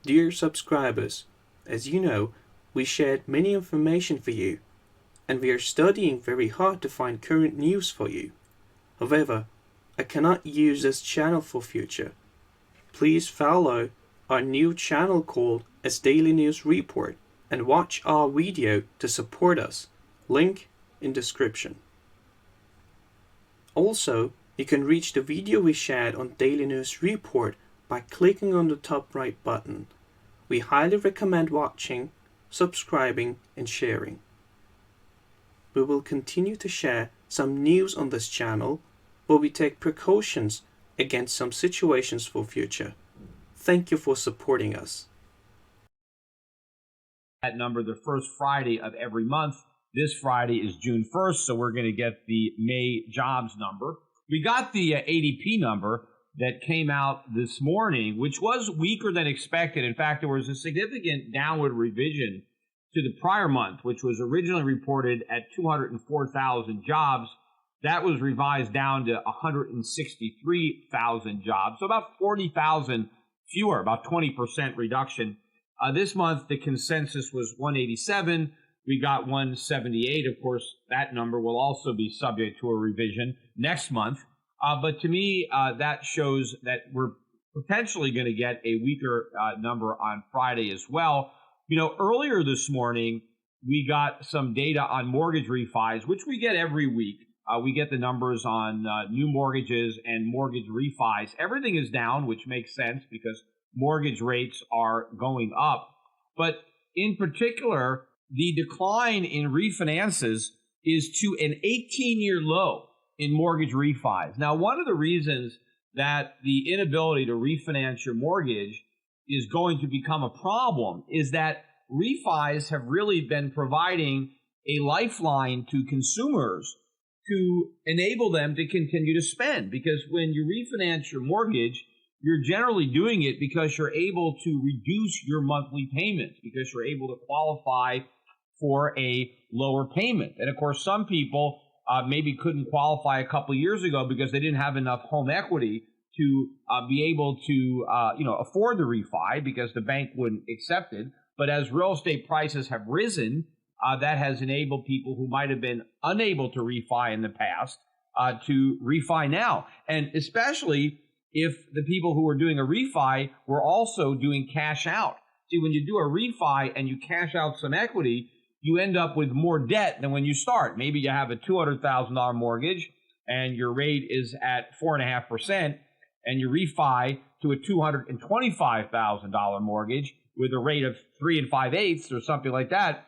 Dear subscribers, as you know, we shared many information for you, and we are studying very hard to find current news for you. However, I cannot use this channel for future. Please follow our new channel called as Daily News Report and watch our video to support us. Link in description. Also, you can reach the video we shared on Daily News Report by clicking on the top right button. We highly recommend watching, subscribing, and sharing. We will continue to share some news on this channel, where we take precautions against some situations for future. Thank you for supporting us. That number the first Friday of every month. This Friday is June 1st, so we're going to get the May jobs number. We got the ADP number that came out this morning, which was weaker than expected. In fact, there was a significant downward revision to the prior month, which was originally reported at 204,000 jobs. That was revised down to 163,000 jobs, so about 40,000 fewer, about 20% reduction. This month, the consensus was 187. We got 178. Of course, that number will also be subject to a revision next month. But to me, that shows that we're potentially going to get a weaker number on Friday as well. You know, earlier this morning, we got some data on mortgage refis, which we get every week. We get the numbers on new mortgages and mortgage refis. Everything is down, which makes sense because mortgage rates are going up. But in particular, the decline in refinances is to an 18-year low in mortgage refis. Now, one of the reasons that the inability to refinance your mortgage is going to become a problem is that refis have really been providing a lifeline to consumers to enable them to continue to spend. Because when you refinance your mortgage, you're generally doing it because you're able to reduce your monthly payments, because you're able to qualify for a lower payment. And of course, some people maybe couldn't qualify a couple of years ago because they didn't have enough home equity to be able to afford the refi because the bank wouldn't accept it. But as real estate prices have risen, that has enabled people who might have been unable to refi in the past to refi now. And especially if the people who were doing a refi were also doing cash out. See, when you do a refi and you cash out some equity, you end up with more debt than when you start. Maybe you have a $200,000 mortgage and your rate is at 4.5%, and you refi to a $225,000 mortgage with a rate of 3 5/8 or something like that.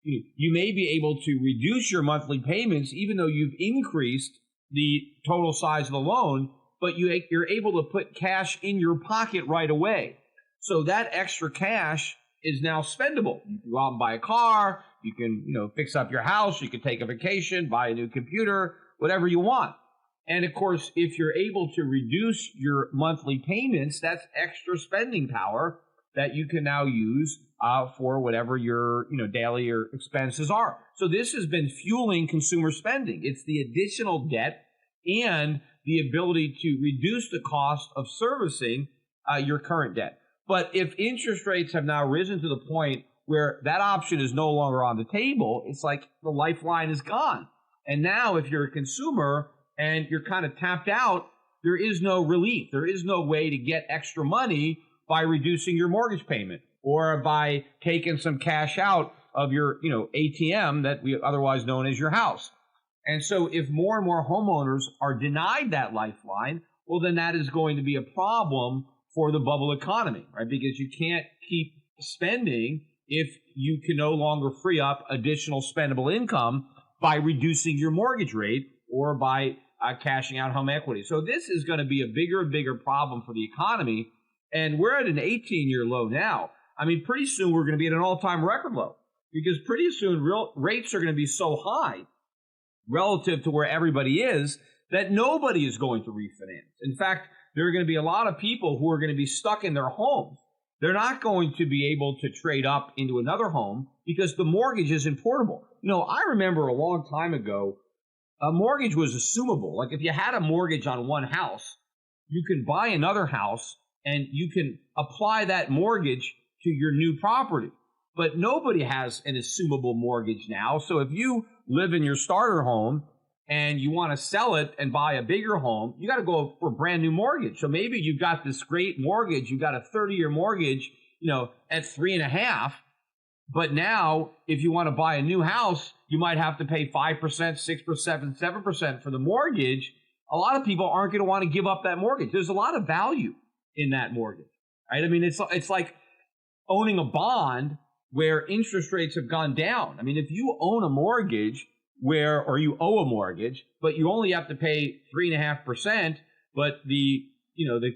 You may be able to reduce your monthly payments even though you've increased the total size of the loan, but you're able to put cash in your pocket right away. So that extra cash is now spendable. You can go out and buy a car, you can, fix up your house, you can take a vacation, buy a new computer, whatever you want. And of course, if you're able to reduce your monthly payments, that's extra spending power that you can now use for whatever your daily or expenses are. So this has been fueling consumer spending. It's the additional debt and the ability to reduce the cost of servicing your current debt. But if interest rates have now risen to the point where that option is no longer on the table, it's like the lifeline is gone. And now if you're a consumer and you're kind of tapped out, there is no relief. There is no way to get extra money by reducing your mortgage payment or by taking some cash out of your ATM that we otherwise known as your house. And so if more and more homeowners are denied that lifeline, well, then that is going to be a problem for the bubble economy, right? Because you can't keep spending if you can no longer free up additional spendable income by reducing your mortgage rate or by cashing out home equity. So this is going to be a bigger and bigger problem for the economy. And we're at an 18-year low now. I mean, pretty soon we're going to be at an all-time record low because pretty soon real rates are going to be so high relative to where everybody is that nobody is going to refinance. In fact, there are going to be a lot of people who are going to be stuck in their homes. They're not going to be able to trade up into another home because the mortgage isn't portable. I remember a long time ago, a mortgage was assumable. Like if you had a mortgage on one house, you can buy another house and you can apply that mortgage to your new property. But nobody has an assumable mortgage now. So if you live in your starter home and you want to sell it and buy a bigger home, you got to go for a brand new mortgage. So maybe you've got this great mortgage, you've got a 30-year mortgage, at 3.5%. But now, if you want to buy a new house, you might have to pay 5%, 6%, 7% for the mortgage. A lot of people aren't going to want to give up that mortgage. There's a lot of value in that mortgage, right? I mean, it's like owning a bond where interest rates have gone down. I mean, if you own a mortgage or you owe a mortgage, but you only have to pay 3.5%, but the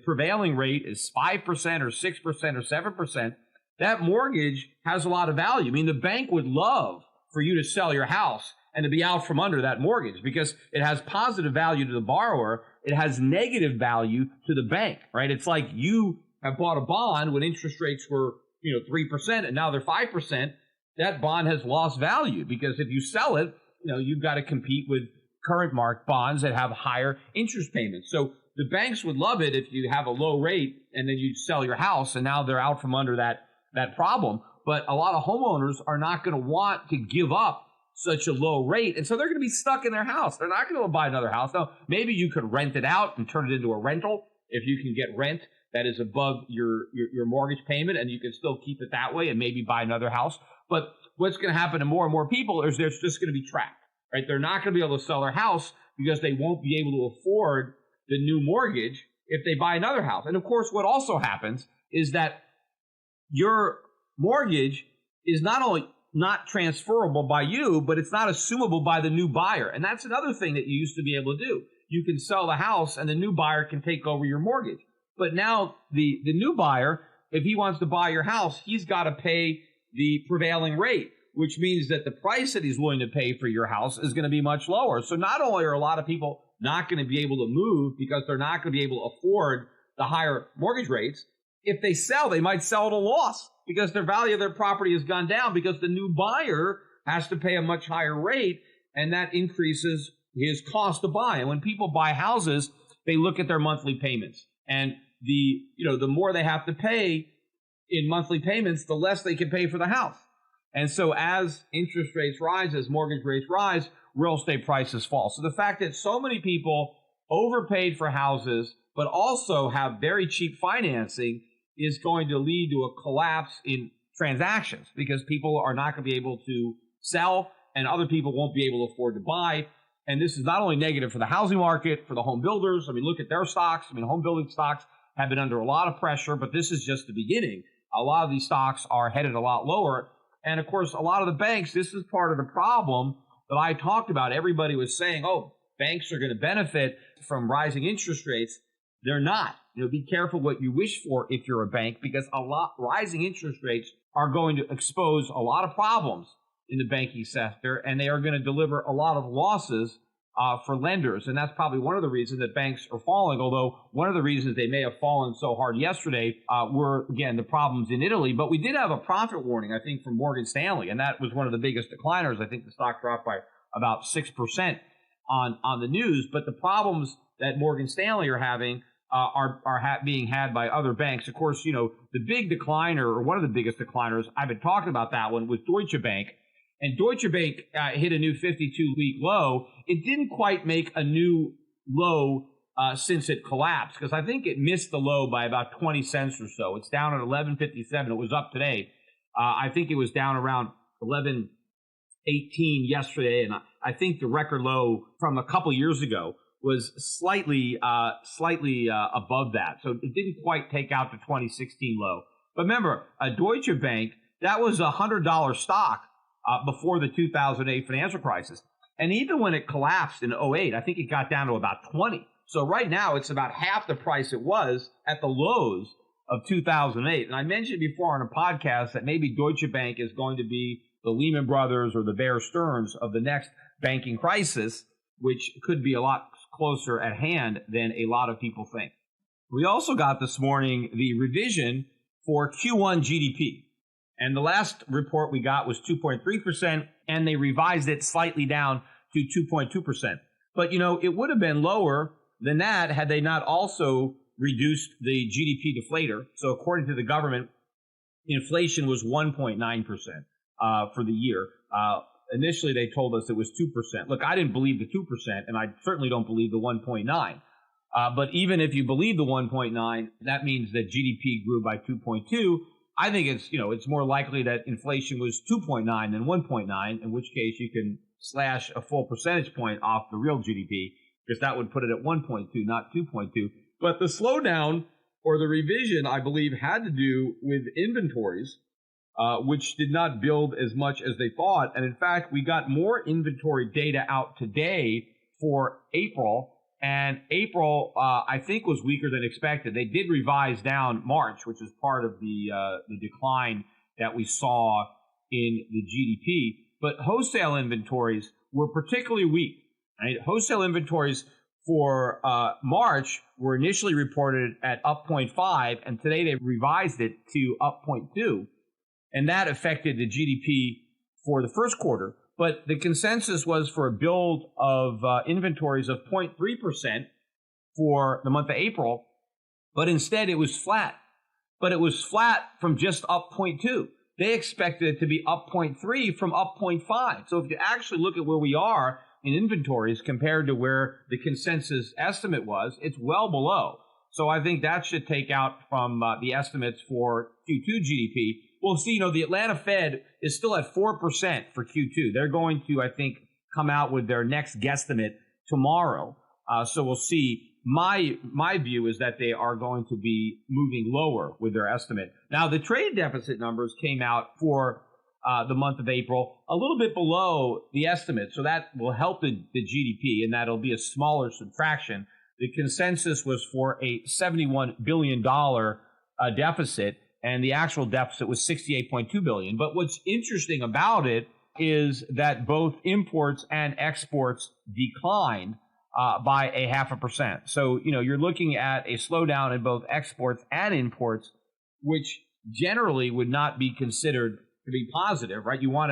prevailing rate is 5% or 6% or 7%, that mortgage has a lot of value. I mean, the bank would love for you to sell your house and to be out from under that mortgage because it has positive value to the borrower. It has negative value to the bank, right? It's like you have bought a bond when interest rates were 3% and now they're 5%. That bond has lost value because if you sell it, you've got to compete with current market bonds that have higher interest payments. So the banks would love it if you have a low rate and then you sell your house and now they're out from under that problem. But a lot of homeowners are not going to want to give up such a low rate. And so they're going to be stuck in their house. They're not going to buy another house. Now, maybe you could rent it out and turn it into a rental if you can get rent that is above your mortgage payment, and you can still keep it that way and maybe buy another house. But what's going to happen to more and more people is they're just going to be trapped, right? They're not going to be able to sell their house because they won't be able to afford the new mortgage if they buy another house. And of course, what also happens is that your mortgage is not only not transferable by you, but it's not assumable by the new buyer. And that's another thing that you used to be able to do. You can sell the house and the new buyer can take over your mortgage. But now the new buyer, if he wants to buy your house, he's got to pay the prevailing rate, which means that the price that he's willing to pay for your house is going to be much lower. So not only are a lot of people not going to be able to move because they're not going to be able to afford the higher mortgage rates, if they sell, they might sell at a loss because their value of their property has gone down because the new buyer has to pay a much higher rate, and that increases his cost to buy. And when people buy houses, they look at their monthly payments. And the more they have to pay in monthly payments, the less they can pay for the house. And so as interest rates rise, as mortgage rates rise, real estate prices fall. So the fact that so many people overpaid for houses, but also have very cheap financing is going to lead to a collapse in transactions because people are not going to be able to sell and other people won't be able to afford to buy. And this is not only negative for the housing market, for the home builders. I mean, look at their stocks. I mean, home building stocks have been under a lot of pressure, but this is just the beginning. A lot of these stocks are headed a lot lower. And of course, a lot of the banks, this is part of the problem that I talked about. Everybody was saying, oh, banks are going to benefit from rising interest rates. They're not. Be careful what you wish for if you're a bank because rising interest rates are going to expose a lot of problems in the banking sector, and they are going to deliver a lot of losses for lenders. And that's probably one of the reasons that banks are falling, although one of the reasons they may have fallen so hard yesterday were, again, the problems in Italy. But we did have a profit warning, I think, from Morgan Stanley, and that was one of the biggest decliners. I think the stock dropped by about 6% on the news. But the problems that Morgan Stanley are having are being had by other banks. Of course, the big decliner, or one of the biggest decliners, I've been talking about that one, was Deutsche Bank. And Deutsche Bank hit a new 52-week low. It didn't quite make a new low since it collapsed, because I think it missed the low by about 20 cents or so. It's down at 11.57. It was up today. I think it was down around 11.18 yesterday, and I think the record low from a couple years ago was slightly above that. So it didn't quite take out the 2016 low. But remember, Deutsche Bank, that was a $100 stock before the 2008 financial crisis. And even when it collapsed in 08, I think it got down to about 20. So right now, it's about half the price it was at the lows of 2008. And I mentioned before on a podcast that maybe Deutsche Bank is going to be the Lehman Brothers or the Bear Stearns of the next banking crisis, which could be a lot closer at hand than a lot of people think. We also got this morning the revision for Q1 GDP. And the last report we got was 2.3%, and they revised it slightly down to 2.2%. But, it would have been lower than that had they not also reduced the GDP deflator. So according to the government, inflation was 1.9% for the year. Initially, they told us it was 2%. Look, I didn't believe the 2%, and I certainly don't believe the 1.9. But even if you believe the 1.9, that means that GDP grew by 2.2. I think it's more likely that inflation was 2.9 than 1.9, in which case you can slash a full percentage point off the real GDP, because that would put it at 1.2, not 2.2. But the slowdown or the revision, I believe, had to do with inventories, which did not build as much as they thought. And in fact, we got more inventory data out today for April. And April, I think, was weaker than expected. They did revise down March, which is part of the decline that we saw in the GDP. But wholesale inventories were particularly weak. Right? Wholesale inventories for March were initially reported at up 0.5, and today they revised it to up 0.2. And that affected the GDP for the first quarter. But the consensus was for a build of inventories of 0.3% for the month of April, but instead it was flat. But it was flat from just up 0.2. They expected it to be up 0.3 from up 0.5. So if you actually look at where we are in inventories compared to where the consensus estimate was, it's well below. So I think that should take out from the estimates for Q2 GDP. Well, see, the Atlanta Fed is still at 4% for Q2. They're going to, I think, come out with their next guesstimate tomorrow. So we'll see. My view is that they are going to be moving lower with their estimate. Now, the trade deficit numbers came out for the month of April a little bit below the estimate. So that will help the GDP, and that'll be a smaller subtraction. The consensus was for a $71 billion deficit, and the actual deficit was $68.2 billion. But what's interesting about it is that both imports and exports declined by 0.5%. So, you're looking at a slowdown in both exports and imports, which generally would not be considered to be positive, right? You want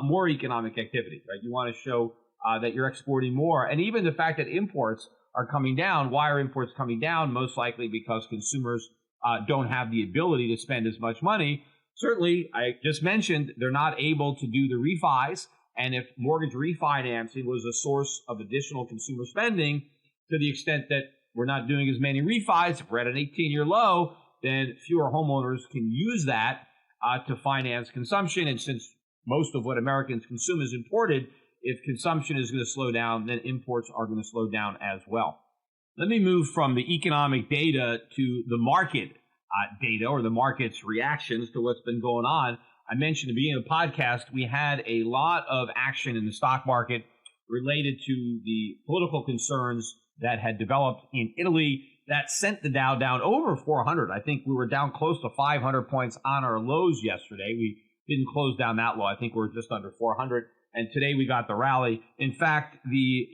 more economic activity, right? You want to show that you're exporting more. And even the fact that imports are coming down. Why are imports coming down? Most likely because consumers don't have the ability to spend as much money. Certainly, I just mentioned they're not able to do the refis. And if mortgage refinancing was a source of additional consumer spending, to the extent that we're not doing as many refis, if we're at an 18-year low, then fewer homeowners can use that to finance consumption. And since most of what Americans consume is imported, if consumption is going to slow down, then imports are going to slow down as well. Let me move from the economic data to the market data, or the market's reactions to what's been going on. I mentioned at the beginning of the podcast, we had a lot of action in the stock market related to the political concerns that had developed in Italy that sent the Dow down over 400. I think we were down close to 500 points on our lows yesterday. We didn't close down that low. I think we were just under 400. And today we got the rally. In fact, the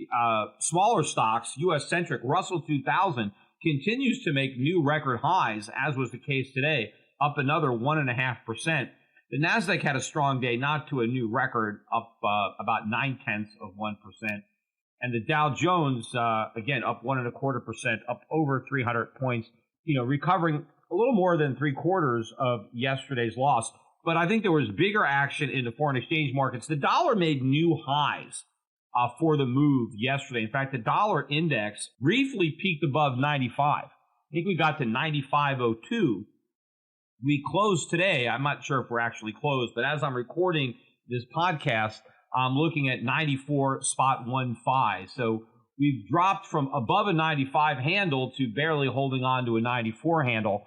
smaller stocks, U.S.-centric, Russell 2000, continues to make new record highs, as was the case today, up another 1.5%. The Nasdaq had a strong day, not to a new record, up about 0.9%. And the Dow Jones, again, up 1.25%, up over 300 points, recovering a little more than 3/4 of yesterday's loss. But I think there was bigger action in the foreign exchange markets. The dollar made new highs for the move yesterday. In fact, the dollar index briefly peaked above 95. I think we got to 95.02. We closed today. I'm not sure if we're actually closed, but as I'm recording this podcast, I'm looking at 94.15. So we've dropped from above a 95 handle to barely holding on to a 94 handle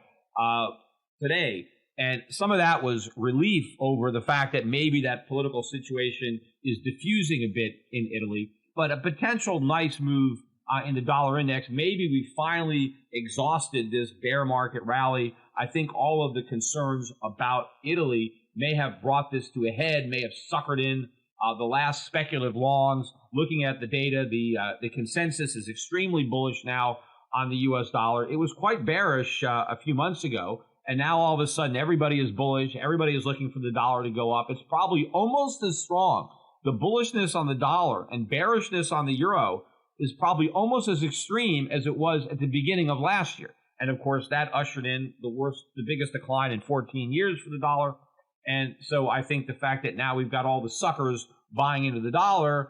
today. And some of that was relief over the fact that maybe that political situation is diffusing a bit in Italy, but a potential nice move in the dollar index. Maybe we finally exhausted this bear market rally. I think all of the concerns about Italy may have brought this to a head, may have suckered in the last speculative longs. Looking at the data, the consensus is extremely bullish now on the U.S. dollar. It was quite bearish a few months ago. And now all of a sudden, everybody is bullish. Everybody is looking for the dollar to go up. It's probably almost as strong. The bullishness on the dollar and bearishness on the euro is probably almost as extreme as it was at the beginning of last year. And of course, that ushered in the biggest decline in 14 years for the dollar. And so I think the fact that now we've got all the suckers buying into the dollar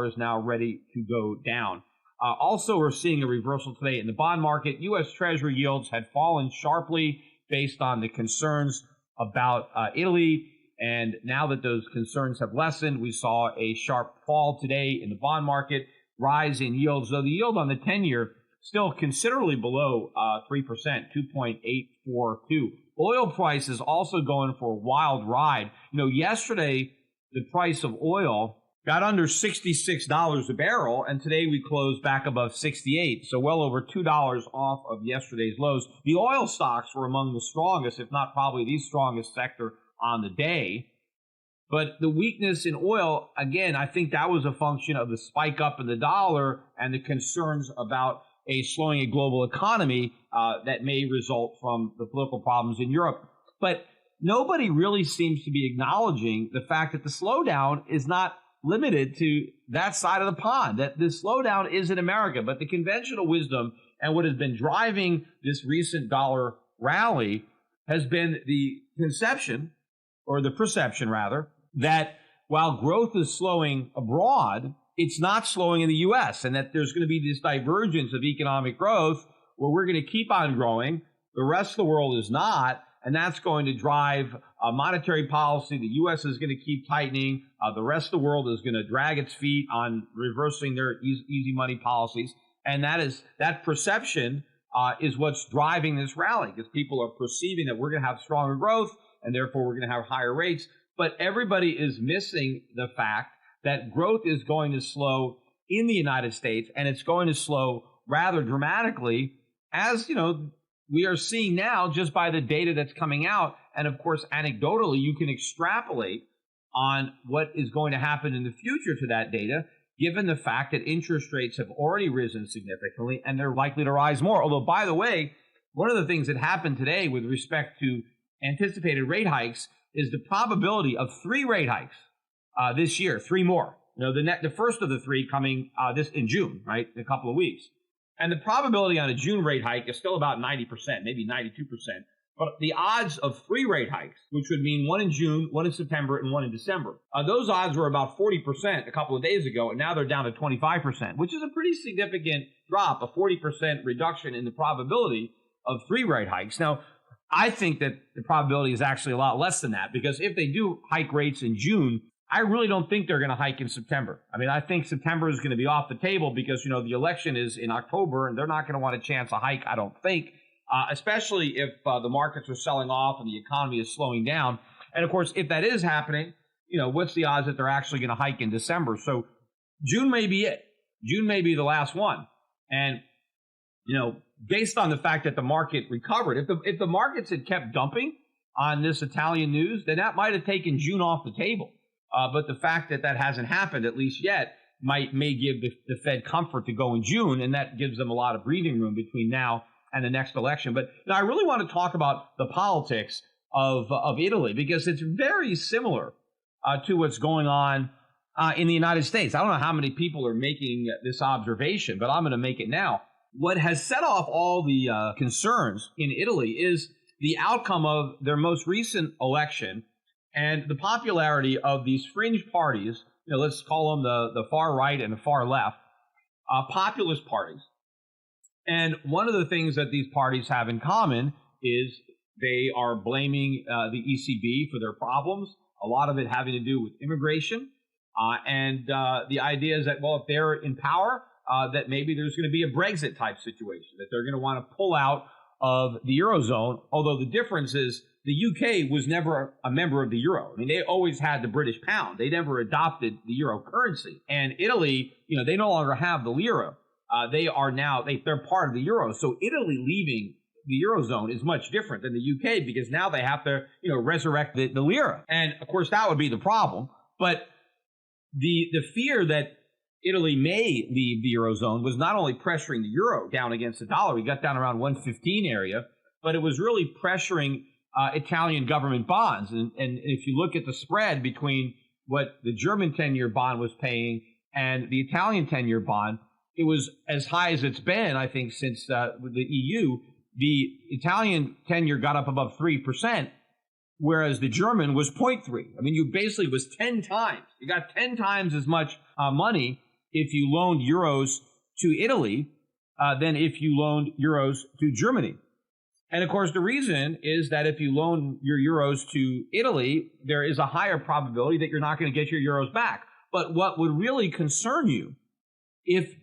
is now ready to go down. Also, we're seeing a reversal today in the bond market. U.S. Treasury yields had fallen sharply based on the concerns about Italy. And now that those concerns have lessened, we saw a sharp fall today in the bond market, rise in yields, though the yield on the 10-year still considerably below 3%, 2.842. Oil prices also going for a wild ride. Yesterday, the price of oil got under $66 a barrel, and today we closed back above 68, so well over $2 off of yesterday's lows. The oil stocks were among the strongest, if not probably the strongest sector on the day. But the weakness in oil, again, I think that was a function of the spike up in the dollar and the concerns about a slowing global economy that may result from the political problems in Europe. But nobody really seems to be acknowledging the fact that the slowdown is not limited to that side of the pond, that the slowdown is in America. But the conventional wisdom and what has been driving this recent dollar rally has been the perception, that while growth is slowing abroad, it's not slowing in the U.S., and that there's going to be this divergence of economic growth where we're going to keep on growing, the rest of the world is not, and that's going to drive monetary policy. The U.S. is going to keep tightening. The rest of the world is going to drag its feet on reversing their easy money policies, and that perception is what's driving this rally, because people are perceiving that we're going to have stronger growth, and therefore we're going to have higher rates. But everybody is missing the fact that growth is going to slow in the United States, and it's going to slow rather dramatically, as we are seeing now just by the data that's coming out. And of course, anecdotally, you can extrapolate on what is going to happen in the future to that data, given the fact that interest rates have already risen significantly and they're likely to rise more. Although, by the way, one of the things that happened today with respect to anticipated rate hikes is the probability of 3 rate hikes this year, 3 more. The first of the 3 coming this in June, right, in a couple of weeks. And the probability on a June rate hike is still about 90%, maybe 92%. But the odds of 3 rate hikes, which would mean 1 in June, 1 in September, and 1 in December, those odds were about 40% a couple of days ago, and now they're down to 25%, which is a pretty significant drop, a 40% reduction in the probability of 3 rate hikes. Now, I think that the probability is actually a lot less than that, because if they do hike rates in June, I really don't think they're going to hike in September. I mean, I think September is going to be off the table because, the election is in October, and they're not going to want a chance to hike, I don't think, especially if the markets are selling off and the economy is slowing down. And, of course, if that is happening, what's the odds that they're actually going to hike in December? So June may be it. June may be the last one. And, based on the fact that the market recovered, if the markets had kept dumping on this Italian news, then that might have taken June off the table. But the fact that that hasn't happened, at least yet, may give the Fed comfort to go in June, and that gives them a lot of breathing room between now and the next election. But now I really want to talk about the politics of Italy, because it's very similar to what's going on in the United States. I don't know how many people are making this observation, but I'm going to make it now. What has set off all the concerns in Italy is the outcome of their most recent election and the popularity of these fringe parties. Let's call them the far right and the far left, populist parties. And one of the things that these parties have in common is they are blaming the ECB for their problems, a lot of it having to do with immigration. And the idea is that, well, if they're in power, that maybe there's going to be a Brexit type situation, that they're going to want to pull out of the Eurozone, although the difference is the UK was never a member of the Euro. I mean, they always had the British pound. They never adopted the Euro currency. And Italy, they no longer have the lira. They are now, they're part of the Euro. So Italy leaving the Eurozone is much different than the UK, because now they have to, resurrect the lira. And of course, that would be the problem. But the fear that Italy may leave the Eurozone was not only pressuring the euro down against the dollar, we got down around 115 area, but it was really pressuring Italian government bonds. And if you look at the spread between what the German 10-year bond was paying and the Italian 10-year bond, it was as high as it's been, I think, since the EU. The Italian 10-year got up above 3%, whereas the German was 0.3. I mean, you basically was 10 times. You got 10 times as much money if you loaned euros to Italy than if you loaned euros to Germany. And of course, the reason is that if you loan your euros to Italy, there is a higher probability that you're not going to get your euros back. But what would really concern you if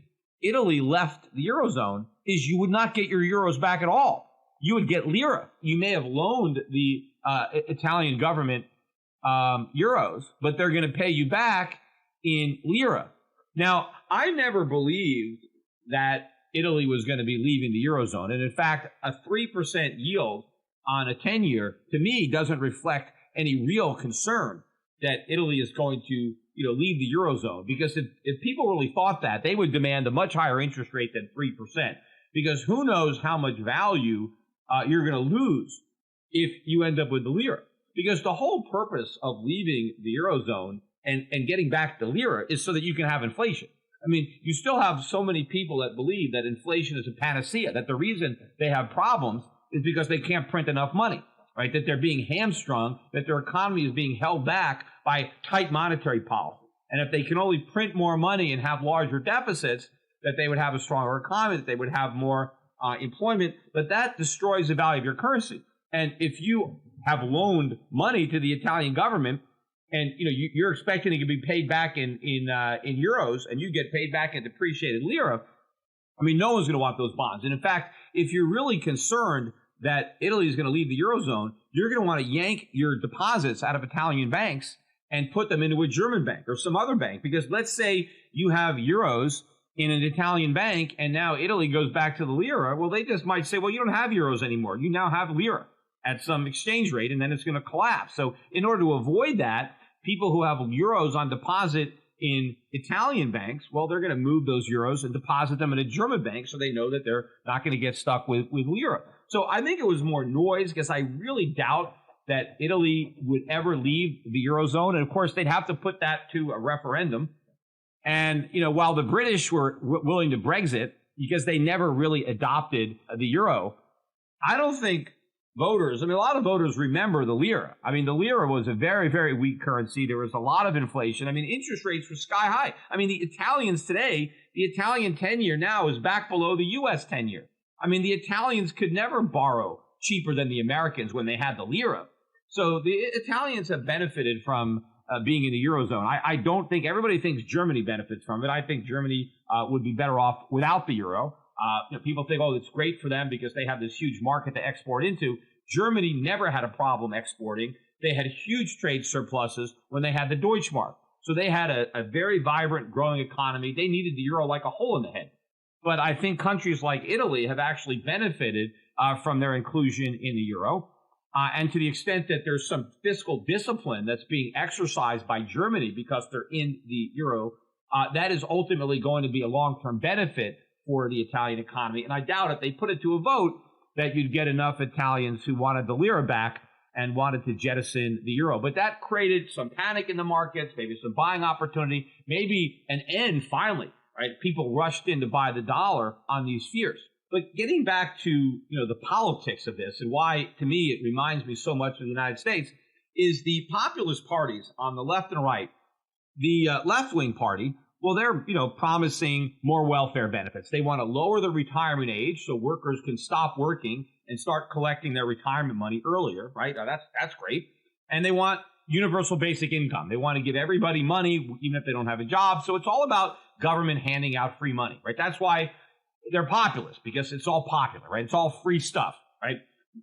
Italy left the Eurozone is you would not get your euros back at all. You would get lira. You may have loaned the Italian government euros, but they're going to pay you back in lira. Now, I never believed that Italy was going to be leaving the Eurozone. And in fact, a 3% yield on a 10-year, to me, doesn't reflect any real concern that Italy is going to leave the Eurozone. Because if people really thought that, they would demand a much higher interest rate than 3%. Because who knows how much value you're going to lose if you end up with the lira. Because the whole purpose of leaving the Eurozone and getting back the lira is so that you can have inflation. I mean, you still have so many people that believe that inflation is a panacea, that the reason they have problems is because they can't print enough money, right? That they're being hamstrung, that their economy is being held back by tight monetary policy. And if they can only print more money and have larger deficits, that they would have a stronger economy, that they would have more employment, but that destroys the value of your currency. And if you have loaned money to the Italian government, and you're expecting it to be paid back in euros, and you get paid back in depreciated lira, I mean, no one's going to want those bonds. And in fact, if you're really concerned that Italy is going to leave the Eurozone, you're going to want to yank your deposits out of Italian banks and put them into a German bank or some other bank. Because let's say you have euros in an Italian bank, and now Italy goes back to the lira. Well, they just might say, well, you don't have euros anymore. You now have lira at some exchange rate, and then it's going to collapse. So in order to avoid that, people who have euros on deposit in Italian banks, well, they're going to move those euros and deposit them in a German bank so they know that they're not going to get stuck with lira. So I think it was more noise because I really doubt that Italy would ever leave the Eurozone. And of course, they'd have to put that to a referendum. And, while the British were willing to Brexit because they never really adopted the euro, I don't think voters, a lot of voters remember the lira. The lira was a very, very weak currency. There was a lot of inflation. Interest rates were sky high. The Italians today, the Italian 10-year now is back below the U.S. 10-year. The Italians could never borrow cheaper than the Americans when they had the lira. So the Italians have benefited from being in the Eurozone. I don't think, everybody thinks Germany benefits from it. I think Germany would be better off without the euro. People think, oh, it's great for them because they have this huge market to export into. Germany never had a problem exporting. They had huge trade surpluses when they had the Deutschmark. So they had a very vibrant, growing economy. They needed the euro like a hole in the head. But I think countries like Italy have actually benefited from their inclusion in the euro. And to the extent that there's some fiscal discipline that's being exercised by Germany because they're in the euro, that is ultimately going to be a long-term benefit for the Italian economy. And I doubt if they put it to a vote that you'd get enough Italians who wanted the lira back and wanted to jettison the euro. But that created some panic in the markets, maybe some buying opportunity, maybe an end finally, right? People rushed in to buy the dollar on these fears. But getting back to, the politics of this and why, to me, it reminds me so much of the United States is the populist parties on the left and right. The left-wing party, well, they're, promising more welfare benefits. They want to lower the retirement age so workers can stop working and start collecting their retirement money earlier, right? Now, that's great. And they want universal basic income. They want to give everybody money, even if they don't have a job. So it's all about government handing out free money, right? That's why they're populist, because it's all popular, right? It's all free stuff, right?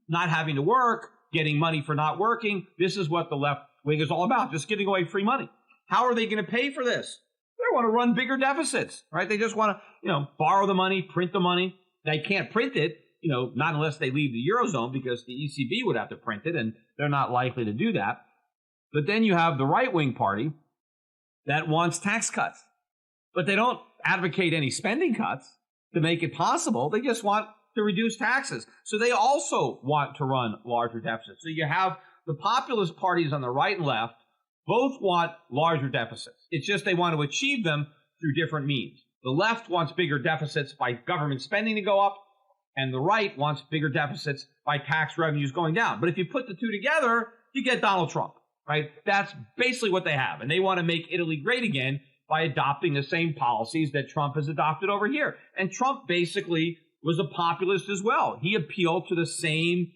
Not having to work, getting money for not working. This is what the left wing is all about, just giving away free money. How are they going to pay for this? They want to run bigger deficits, right? They just want to, borrow the money, print the money. They can't print it, not unless they leave the Eurozone because the ECB would have to print it, and they're not likely to do that. But then you have the right-wing party that wants tax cuts. But they don't advocate any spending cuts to make it possible. They just want to reduce taxes. So they also want to run larger deficits. So you have the populist parties on the right and left both want larger deficits. It's just they want to achieve them through different means. The left wants bigger deficits by government spending to go up, and the right wants bigger deficits by tax revenues going down. But if you put the two together, you get Donald Trump, right? That's basically what they have. And they want to make Italy great again by adopting the same policies that Trump has adopted over here. And Trump basically was a populist as well. He appealed to the same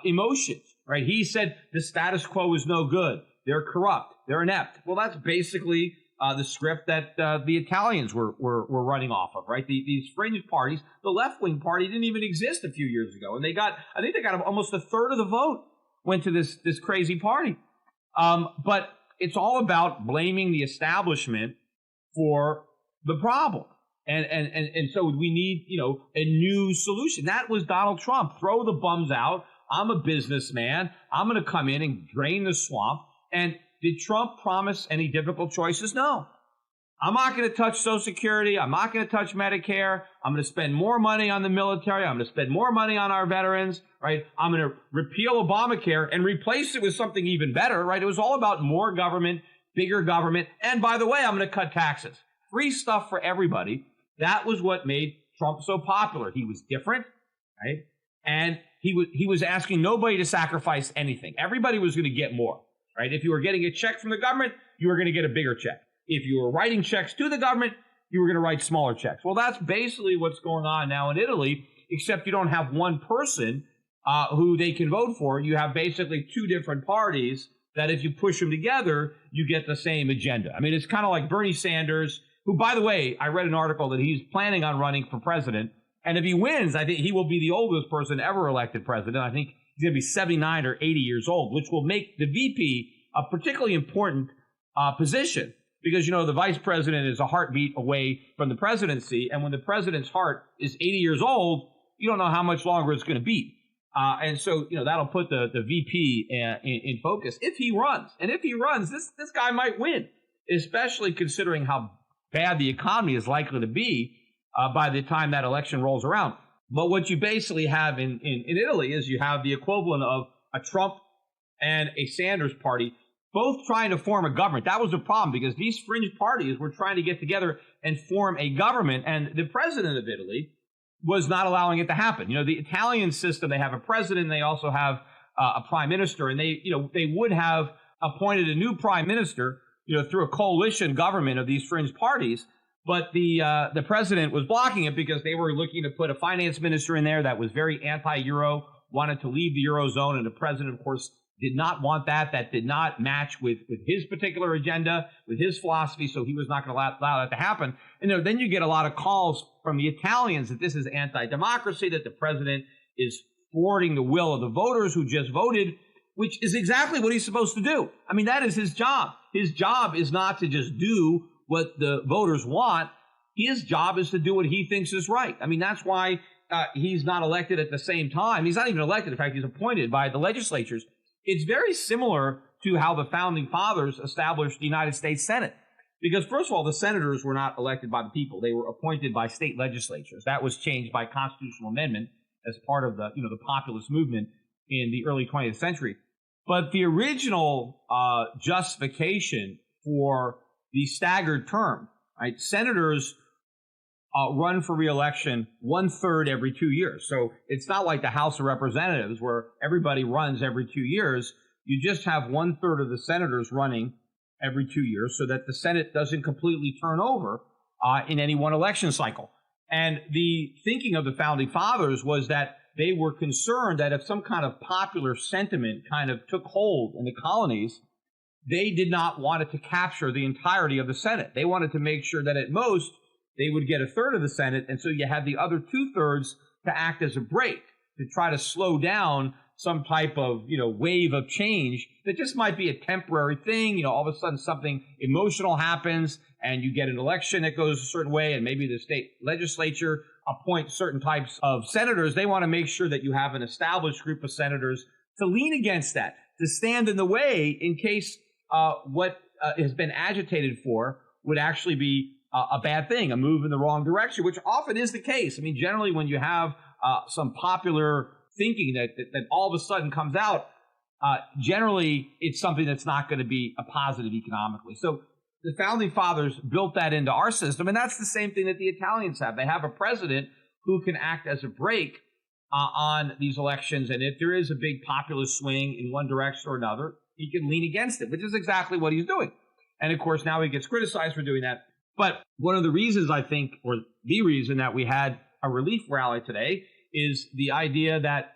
emotions, right? He said the status quo is no good. They're corrupt. They're inept. Well, that's basically the script that the Italians were running off of, right? These fringe parties, the left-wing party didn't even exist a few years ago. And I think they got almost a third of the vote went to this crazy party. But it's all about blaming the establishment for the problem. And so we need, a new solution. That was Donald Trump. Throw the bums out. I'm a businessman. I'm going to come in and drain the swamp. And did Trump promise any difficult choices? No. I'm not going to touch Social Security. I'm not going to touch Medicare. I'm going to spend more money on the military. I'm going to spend more money on our veterans, right? I'm going to repeal Obamacare and replace it with something even better, right? It was all about more government, bigger government. And by the way, I'm going to cut taxes. Free stuff for everybody. That was what made Trump so popular. He was different, right? And he was asking nobody to sacrifice anything. Everybody was going to get more, right? If you were getting a check from the government, you were going to get a bigger check. If you were writing checks to the government, you were going to write smaller checks. Well, that's basically what's going on now in Italy, except you don't have one person who they can vote for. You have basically two different parties that if you push them together, you get the same agenda. I mean, it's kind of like Bernie Sanders, who, by the way, I read an article that he's planning on running for president. And if he wins, I think he will be the oldest person ever elected president. I think he's going to be 79 or 80 years old, which will make the VP a particularly important position. Because, the vice president is a heartbeat away from the presidency. And when the president's heart is 80 years old, you don't know how much longer it's going to beat. And so, that'll put the VP in focus if he runs. And if he runs, this guy might win, especially considering how bad the economy is likely to be by the time that election rolls around. But what you basically have in Italy is you have the equivalent of a Trump and a Sanders party both trying to form a government. That was the problem because these fringe parties were trying to get together and form a government. And the president of Italy was not allowing it to happen. The Italian system, they have a president, they also have a prime minister, and they would have appointed a new prime minister, through a coalition government of these fringe parties. But the president was blocking it because they were looking to put a finance minister in there that was very anti-Euro, wanted to leave the Eurozone, and the president, of course, did not want that. That did not match with his particular agenda, with his philosophy, so he was not going to allow that to happen. And then you get a lot of calls from the Italians that this is anti-democracy, that the president is thwarting the will of the voters who just voted, which is exactly what he's supposed to do. I mean, that is his job. His job is not to just do what the voters want. His job is to do what he thinks is right. I mean, that's why he's not elected at the same time. He's not even elected. In fact, he's appointed by the legislatures. It's very similar to how the founding fathers established the United States Senate. Because, first of all, the senators were not elected by the people. They were appointed by state legislatures. That was changed by constitutional amendment as part of the populist movement in the early 20th century. But the original justification for the staggered term, right? Senators run for re-election 1/3 every 2 years. So it's not like the House of Representatives where everybody runs every 2 years. You just have 1/3 of the senators running every 2 years so that the Senate doesn't completely turn over in any one election cycle. And the thinking of the founding fathers was that they were concerned that if some kind of popular sentiment kind of took hold in the colonies, they did not want it to capture the entirety of the Senate. They wanted to make sure that at most they would get 1/3 of the Senate, and so you had the other 2/3 to act as a brake to try to slow down some type of wave of change that just might be a temporary thing. All of a sudden something emotional happens, and you get an election that goes a certain way, and maybe the state legislature appoints certain types of senators. They want to make sure that you have an established group of senators to lean against that, to stand in the way in case what has been agitated for would actually be a bad thing, a move in the wrong direction, which often is the case. I mean, generally when you have some popular thinking that all of a sudden comes out, generally it's something that's not going to be a positive economically. So the founding fathers built that into our system, and that's the same thing that the Italians have. They have a president who can act as a brake on these elections, and if there is a big populist swing in one direction or another, he can lean against it, which is exactly what he's doing. And of course, now he gets criticized for doing that. But one of the reasons I think, or the reason that we had a relief rally today, is the idea that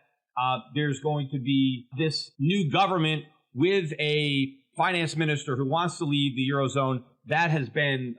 there's going to be this new government with a finance minister who wants to leave the Eurozone. That has been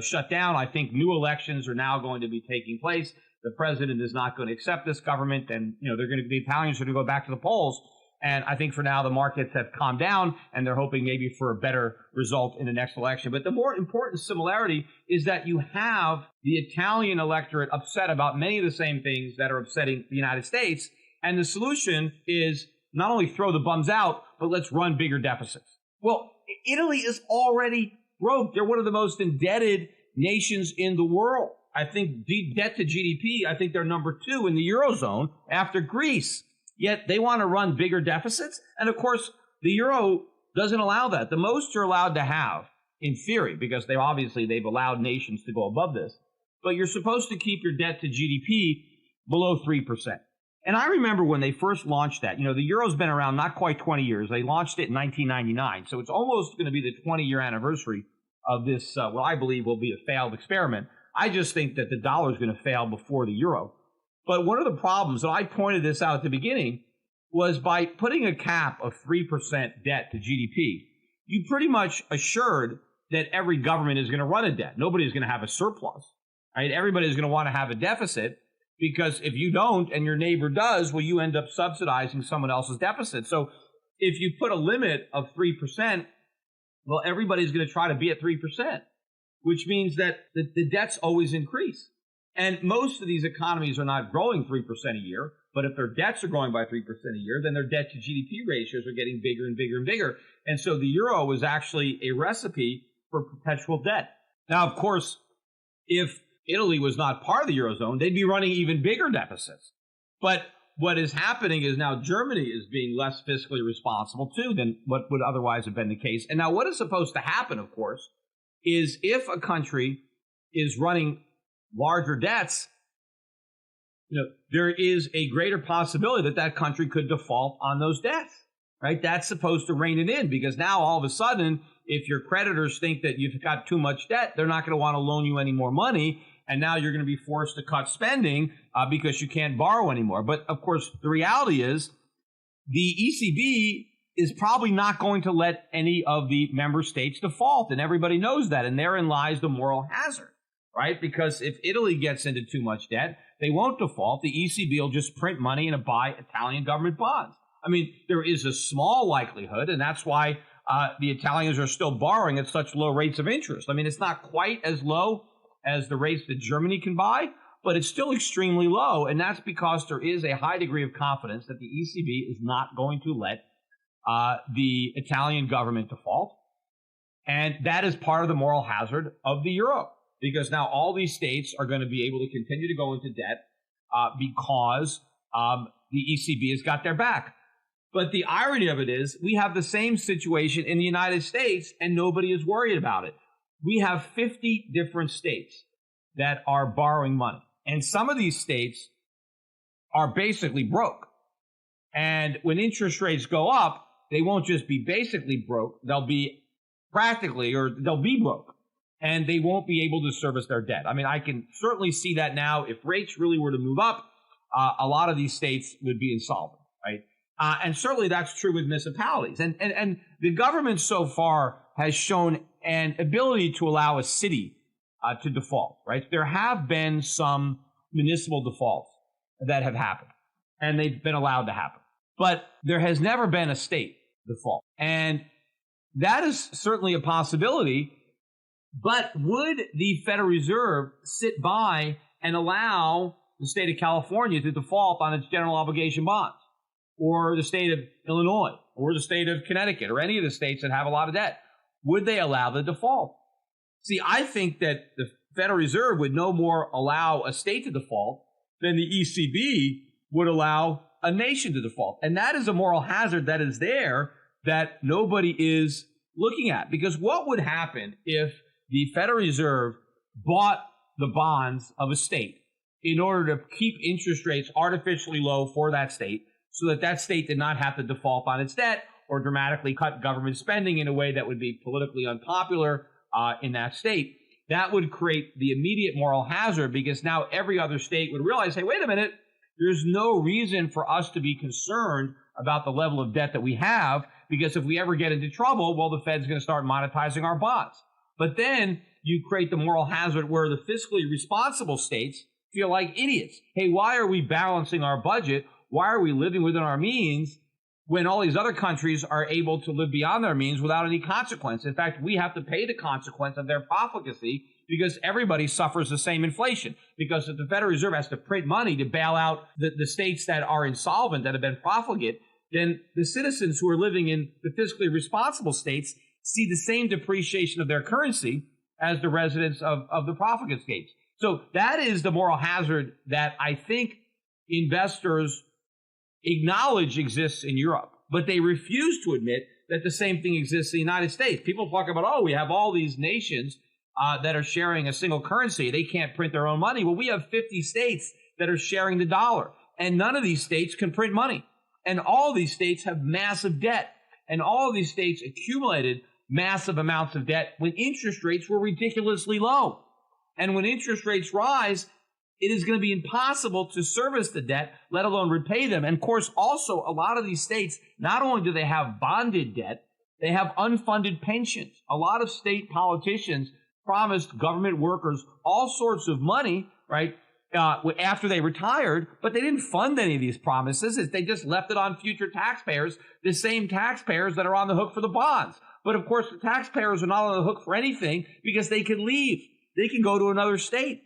shut down. I think new elections are now going to be taking place. The president is not going to accept this government, and the Italians are going to go back to the polls. And I think for now the markets have calmed down, and they're hoping maybe for a better result in the next election. But the more important similarity is that you have the Italian electorate upset about many of the same things that are upsetting the United States. And the solution is not only throw the bums out, but let's run bigger deficits. Well, Italy is already broke. They're one of the most indebted nations in the world. I think debt to GDP, I think they're number 2 in the Eurozone after Greece. Yet they want to run bigger deficits. And of course, the Euro doesn't allow that. The most you're allowed to have, in theory, because they've allowed nations to go above this, but you're supposed to keep your debt to GDP below 3%. And I remember when they first launched that, the Euro's been around not quite 20 years. They launched it in 1999. So it's almost going to be the 20-year anniversary of this, what I believe will be a failed experiment. I just think that the dollar is going to fail before the Euro. But one of the problems, and I pointed this out at the beginning, was by putting a cap of 3% debt to GDP, you pretty much assured that every government is going to run a debt. Nobody's going to have a surplus. Right? Everybody's going to want to have a deficit, because if you don't and your neighbor does, well, you end up subsidizing someone else's deficit. So if you put a limit of 3%, well, everybody's going to try to be at 3%, which means that the debts always increase. And most of these economies are not growing 3% a year, but if their debts are growing by 3% a year, then their debt to GDP ratios are getting bigger and bigger and bigger. And so the Euro is actually a recipe for perpetual debt. Now, of course, if Italy was not part of the Eurozone, they'd be running even bigger deficits. But what is happening is now Germany is being less fiscally responsible, too, than what would otherwise have been the case. And now what is supposed to happen, of course, is if a country is running larger debts, there is a greater possibility that that country could default on those debts, right? That's supposed to rein it in, because now all of a sudden, if your creditors think that you've got too much debt, they're not going to want to loan you any more money, and now you're going to be forced to cut spending because you can't borrow anymore. But of course, the reality is the ECB is probably not going to let any of the member states default, and everybody knows that, and therein lies the moral hazard. Right? Because if Italy gets into too much debt, they won't default. The ECB will just print money and buy Italian government bonds. I mean, there is a small likelihood, and that's why the Italians are still borrowing at such low rates of interest. I mean, it's not quite as low as the rates that Germany can buy, but it's still extremely low, and that's because there is a high degree of confidence that the ECB is not going to let the Italian government default. And that is part of the moral hazard of the Euro. Because now all these states are going to be able to continue to go into debt because the ECB has got their back. But the irony of it is we have the same situation in the United States, and nobody is worried about it. We have 50 different states that are borrowing money. And some of these states are basically broke. And when interest rates go up, they won't just be basically broke. They'll be they'll be broke. And they won't be able to service their debt. I mean, I can certainly see that now. If rates really were to move up, a lot of these states would be insolvent, right? And certainly that's true with municipalities. And the government so far has shown an ability to allow a city to default, right? There have been some municipal defaults that have happened, and they've been allowed to happen. But there has never been a state default. And that is certainly a possibility. But would the Federal Reserve sit by and allow the state of California to default on its general obligation bonds, or the state of Illinois, or the state of Connecticut, or any of the states that have a lot of debt? Would they allow the default? See, I think that the Federal Reserve would no more allow a state to default than the ECB would allow a nation to default. And that is a moral hazard that is there that nobody is looking at. Because what would happen if the Federal Reserve bought the bonds of a state in order to keep interest rates artificially low for that state so that that state did not have to default on its debt or dramatically cut government spending in a way that would be politically unpopular in that state? That would create the immediate moral hazard, because now every other state would realize, hey, wait a minute, there's no reason for us to be concerned about the level of debt that we have, because if we ever get into trouble, well, the Fed's going to start monetizing our bonds. But then you create the moral hazard where the fiscally responsible states feel like idiots. Hey, why are we balancing our budget? Why are we living within our means when all these other countries are able to live beyond their means without any consequence? In fact, we have to pay the consequence of their profligacy because everybody suffers the same inflation. Because if the Federal Reserve has to print money to bail out the states that are insolvent, that have been profligate, then the citizens who are living in the fiscally responsible states see the same depreciation of their currency as the residents of the profligate states. So that is the moral hazard that I think investors acknowledge exists in Europe, but they refuse to admit that the same thing exists in the United States. People talk about, oh, we have all these nations that are sharing a single currency. They can't print their own money. Well, we have 50 states that are sharing the dollar, and none of these states can print money. And all of these states have massive debt, and all of these states accumulated massive amounts of debt when interest rates were ridiculously low. And when interest rates rise, it is going to be impossible to service the debt, let alone repay them. And of course, also, a lot of these states, not only do they have bonded debt, they have unfunded pensions. A lot of state politicians promised government workers all sorts of money, right, after they retired, but they didn't fund any of these promises. They just left it on future taxpayers, the same taxpayers that are on the hook for the bonds. But of course, the taxpayers are not on the hook for anything because they can leave. They can go to another state.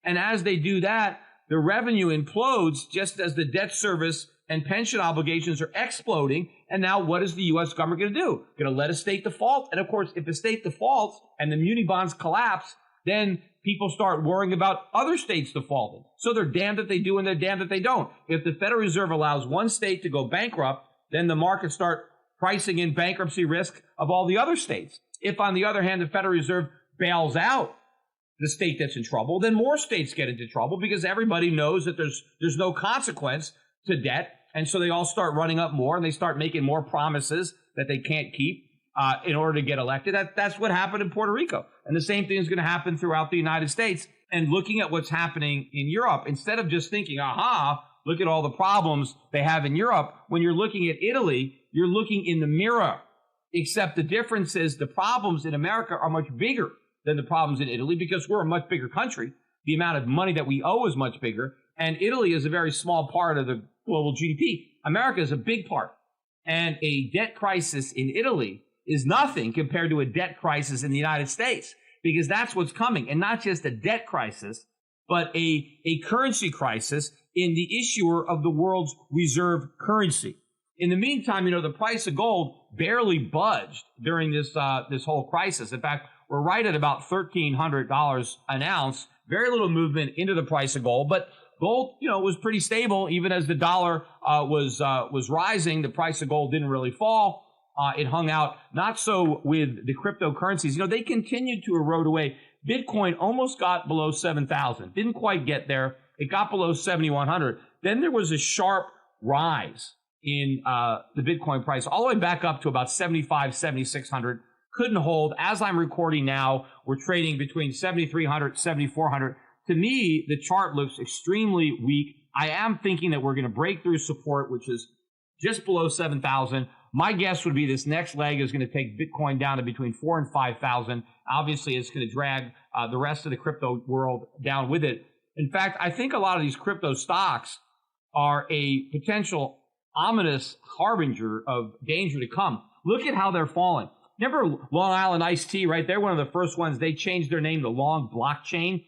And as they do that, the revenue implodes just as the debt service and pension obligations are exploding. And now what is the U.S. government going to do? Going to let a state default? And of course, if a state defaults and the muni bonds collapse, then people start worrying about other states defaulting. So they're damned if they do and they're damned if they don't. If the Federal Reserve allows one state to go bankrupt, then the markets start pricing in bankruptcy risk of all the other states. If, on the other hand, the Federal Reserve bails out the state that's in trouble, then more states get into trouble because everybody knows that there's no consequence to debt. And so they all start running up more and they start making more promises that they can't keep in order to get elected. That's what happened in Puerto Rico. And the same thing is going to happen throughout the United States. And looking at what's happening in Europe, instead of just thinking, aha, look at all the problems they have in Europe, when you're looking at Italy, you're looking in the mirror. Except the difference is the problems in America are much bigger than the problems in Italy because we're a much bigger country. The amount of money that we owe is much bigger. And Italy is a very small part of the global GDP. America is a big part. And a debt crisis in Italy is nothing compared to a debt crisis in the United States, because that's what's coming. And not just a debt crisis, but a currency crisis in the issuer of the world's reserve currency. In the meantime, the price of gold barely budged during this whole crisis. In fact, we're right at about $1,300 an ounce. Very little movement into the price of gold, but gold, was pretty stable even as the dollar was rising. The price of gold didn't really fall. It hung out. Not so with the cryptocurrencies. They continued to erode away. Bitcoin almost got below 7,000. Didn't quite get there. It got below 7,100. Then there was a sharp rise in the Bitcoin price, all the way back up to about 7,500, 7,600. Couldn't hold. As I'm recording now, we're trading between 7,300, 7,400. To me, the chart looks extremely weak. I am thinking that we're going to break through support, which is just below 7,000. My guess would be this next leg is going to take Bitcoin down to between 4,000 and 5,000. Obviously, it's going to drag the rest of the crypto world down with it. In fact, I think a lot of these crypto stocks are a potential ominous harbinger of danger to come. Look at how they're falling. Remember Long Island Iced Tea, right? They're one of the first ones. They changed their name to Long Blockchain.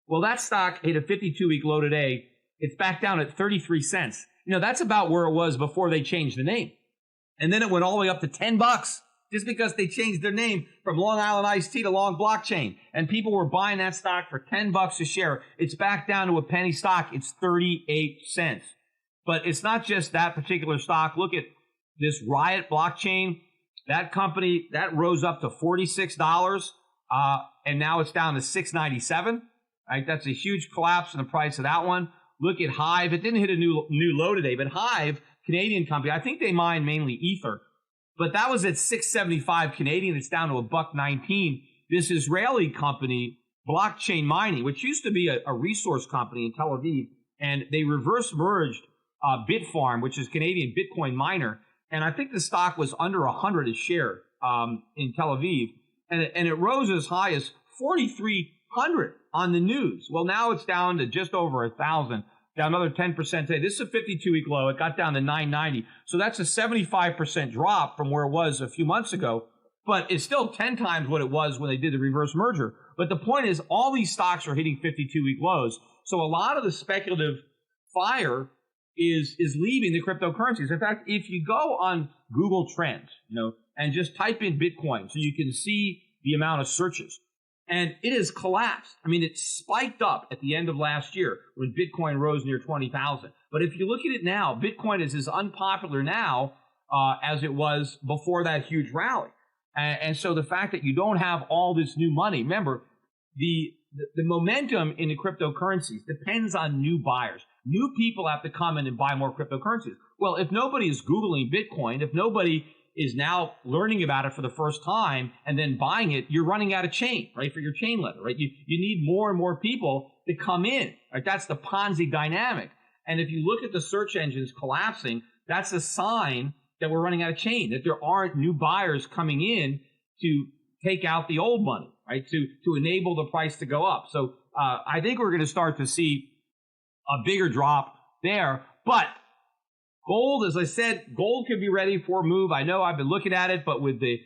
Well, that stock hit a 52-week low today. It's back down at 33 cents. That's about where it was before they changed the name. And then it went all the way up to $10 just because they changed their name from Long Island Iced Tea to Long Blockchain. And people were buying that stock for $10 a share. It's back down to a penny stock. It's 38 cents. But it's not just that particular stock. Look at this Riot Blockchain. That company, that rose up to $46, and now it's down to $6.97. Right? That's a huge collapse in the price of that one. Look at Hive. It didn't hit a new low today, but Hive, Canadian company, I think they mine mainly ether, but that was at $6.75 Canadian. It's down to $1.19. This Israeli company, Blockchain Mining, which used to be a resource company in Tel Aviv, and they reverse merged Bitfarm, which is Canadian Bitcoin miner, and I think the stock was under 100 a share in Tel Aviv, and it rose as high as 4,300 on the news. Well, now it's down to just over 1,000, down another 10% today. This is a 52-week low. It got down to 990, so that's a 75% drop from where it was a few months ago, but it's still 10 times what it was when they did the reverse merger. But the point is, all these stocks are hitting 52-week lows, so a lot of the speculative fire is leaving the cryptocurrencies. In fact, if you go on Google Trends, and just type in Bitcoin so you can see the amount of searches, and it has collapsed. I mean, it spiked up at the end of last year when Bitcoin rose near 20,000. But if you look at it now, Bitcoin is as unpopular now as it was before that huge rally. And so the fact that you don't have all this new money, remember, the momentum in the cryptocurrencies depends on new buyers. New people have to come in and buy more cryptocurrencies. Well, if nobody is Googling Bitcoin, if nobody is now learning about it for the first time and then buying it, you're running out of chain, right, for your chain letter, right? You need more and more people to come in, right? That's the Ponzi dynamic. And if you look at the search engines collapsing, that's a sign that we're running out of chain, that there aren't new buyers coming in to take out the old money, right, to enable the price to go up. So I think we're going to start to see a bigger drop there. But gold, as I said, gold could be ready for a move. I know I've been looking at it, but with the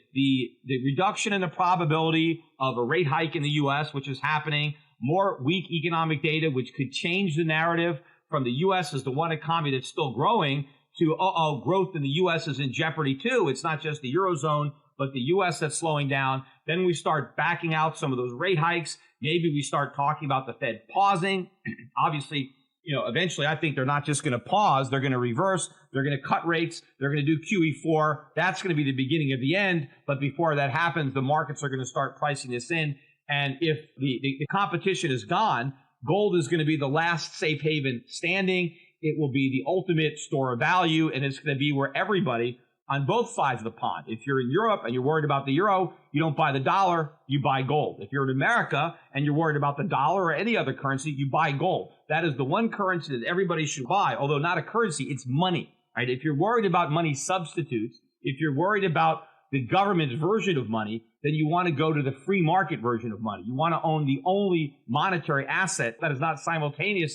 reduction in the probability of a rate hike in the U.S., which is happening, more weak economic data, which could change the narrative from the U.S. as the one economy that's still growing to, growth in the U.S. is in jeopardy too. It's not just the Eurozone, but the U.S. that's slowing down. Then we start backing out some of those rate hikes. Maybe we start talking about the Fed pausing. Obviously, eventually I think they're not just going to pause. They're going to reverse. They're going to cut rates. They're going to do QE4. That's going to be the beginning of the end. But before that happens, the markets are going to start pricing this in. And if the competition is gone, gold is going to be the last safe haven standing. It will be the ultimate store of value, and it's going to be where everybody on both sides of the pond. If you're in Europe and you're worried about the euro, you don't buy the dollar, you buy gold. If you're in America and you're worried about the dollar or any other currency, you buy gold. That is the one currency that everybody should buy, although not a currency, it's money, right? If you're worried about money substitutes, if you're worried about the government's version of money, then you want to go to the free market version of money. You want to own the only monetary asset that is not simultaneously